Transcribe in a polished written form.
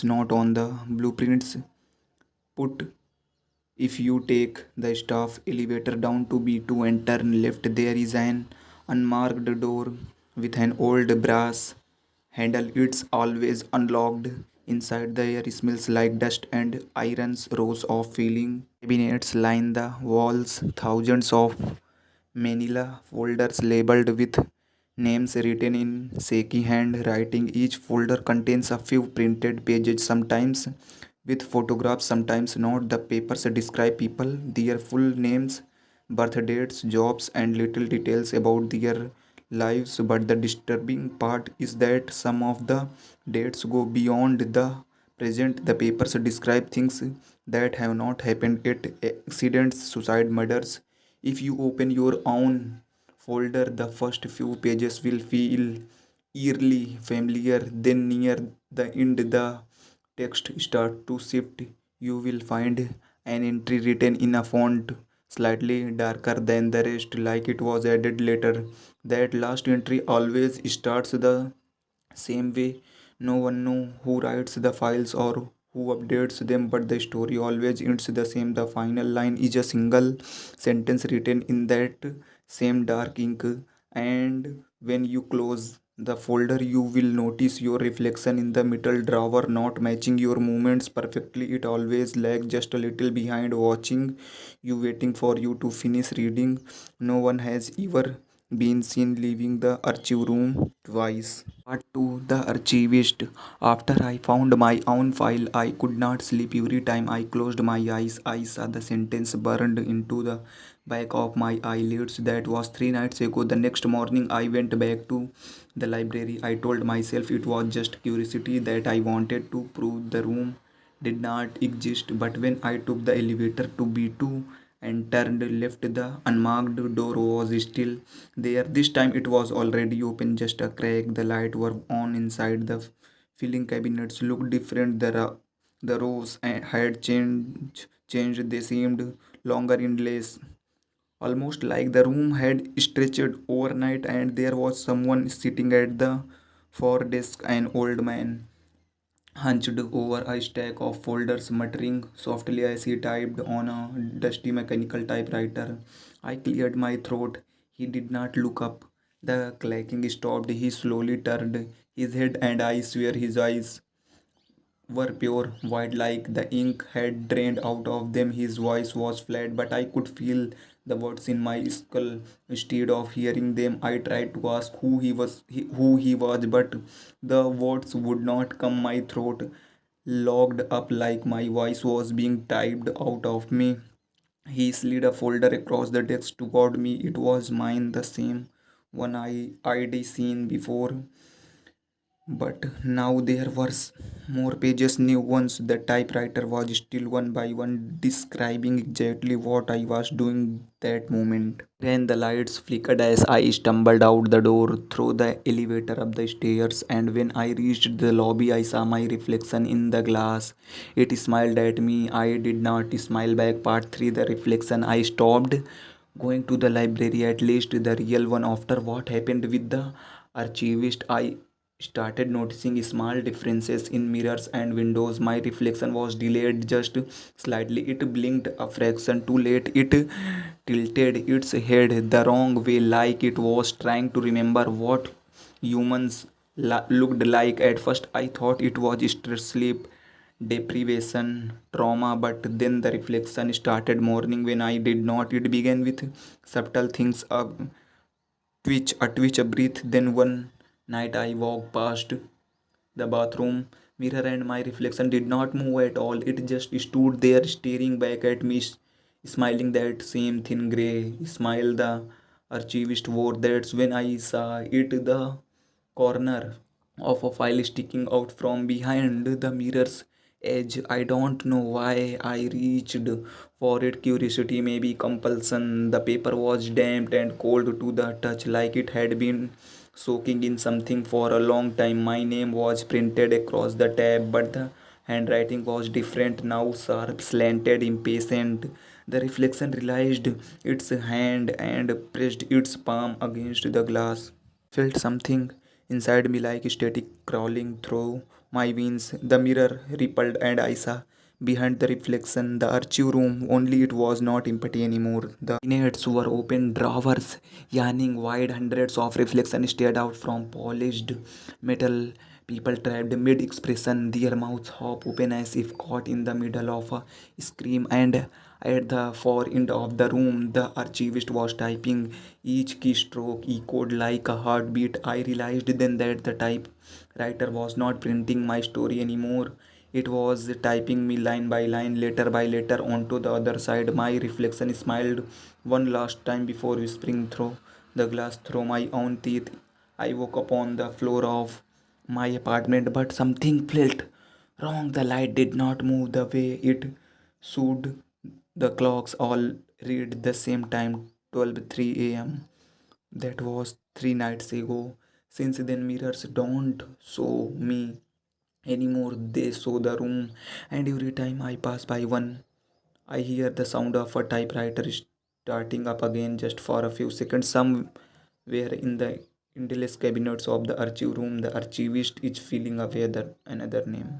Not on the blueprints put. If you take the staff elevator down to B2 and turn left, there is an unmarked door with an old brass handle. It's always unlocked. Inside, the air smells like dust and irons. Rows of filing cabinets line the walls. Thousands of manila folders labeled with names written in shaky handwriting. Each folder contains a few printed pages, sometimes with photographs, sometimes not. The papers describe people, their full names, birth dates, jobs, and little details about their lives. But the disturbing part is that some of the dates go beyond the present. The papers describe things that have not happened yet: accidents, suicide, murders. If you open your own folder, the first few pages will feel eerily familiar. Then, near the end, the text starts to shift. You will find an entry written in a font slightly darker than the rest, like it was added later. That last entry always starts the same way. No one knows who writes the files or who updates them, but the story always ends the same. The final line is a single sentence written in that same dark ink, and when you close the folder, you will notice your reflection in the middle drawer, not matching your movements perfectly. It always lags just a little behind, watching you, waiting for you to finish reading. No one has ever been seen leaving the archive room twice. Part 2. The Archivist. After I found my own file, I could not sleep. Every time I closed my eyes, I saw the sentence burned into the back of my eyelids. That was 3 nights ago. The next morning, I went back to the library. I told myself it was just curiosity, that I wanted to prove the room did not exist. But when I took the elevator to B2 and turned left, the unmarked door was still there. This time it was already open, just a crack. The light were on inside. The filling cabinets looked different. The rows had changed. They seemed longer in less, almost like the room had stretched overnight. And there was someone sitting at the far desk, an old man hunched over a stack of folders, muttering softly as he typed on a dusty mechanical typewriter. I cleared my throat. He did not look up. The clacking stopped. He slowly turned his head, and I swear his eyes were pure white, like the ink had drained out of them. His voice was flat, but I could feel the words in my skull. Instead of hearing them, I tried to ask who he was, but the words would not come. My throat locked up, like my voice was being typed out of me. He slid a folder across the desk toward me. It was mine, the same one I'd seen before, but now there were more pages, new ones. The typewriter was still one by one describing exactly what I was doing that moment. Then the lights flickered as I stumbled out the door, through the elevator, up the stairs, and when I reached the lobby, I saw my reflection in the glass. It smiled at me. I did not smile back. Part 3. The reflection. I stopped going to the library, at least the real one. After what happened with the archivist, I started noticing small differences in mirrors and windows. My reflection was delayed just slightly. It blinked a fraction too late. It tilted its head the wrong way, like it was trying to remember what humans looked like. At first, I thought it was stress, sleep deprivation, trauma, but then the reflection started morning when I did not. It began with subtle things, a twitch, a breath. Then one night I walked past the bathroom mirror and my reflection did not move at all. It just stood there staring back at me, smiling that same thin grey smile the archivist wore. That's when I saw it, the corner of a file sticking out from behind the mirror's edge. I don't know why I reached for it. Curiosity, maybe compulsion. The paper was damp and cold to the touch, like it had been soaking in something for a long time. My name was printed across the tab, but the handwriting was different now, sharp, slanted, impatient. The reflection realized its hand and pressed its palm against the glass. Felt something inside me, like static crawling through my veins. The mirror rippled, and I saw behind the reflection the archive room, only it was not empty anymore. The cabinets were open drawers, yawning wide, hundreds of reflections stared out from polished metal. People trapped mid expression, their mouths half open as if caught in the middle of a scream. And at the far end of the room, the archivist was typing. Each keystroke echoed like a heartbeat. I realized then that the typewriter was not printing my story anymore. It was typing me line by line, letter by letter onto the other side. My reflection smiled one last time before whispering through the glass through my own teeth. I woke up on the floor of my apartment, but something felt wrong. The light did not move the way it should. The clocks all read the same time, 12:03 a.m. That was 3 nights ago. Since then, mirrors don't show me anymore, they show the room. And every time I pass by one, I hear the sound of a typewriter starting up again just for a few seconds. Somewhere in the endless cabinets of the archive room, the archivist is feeling away that another name.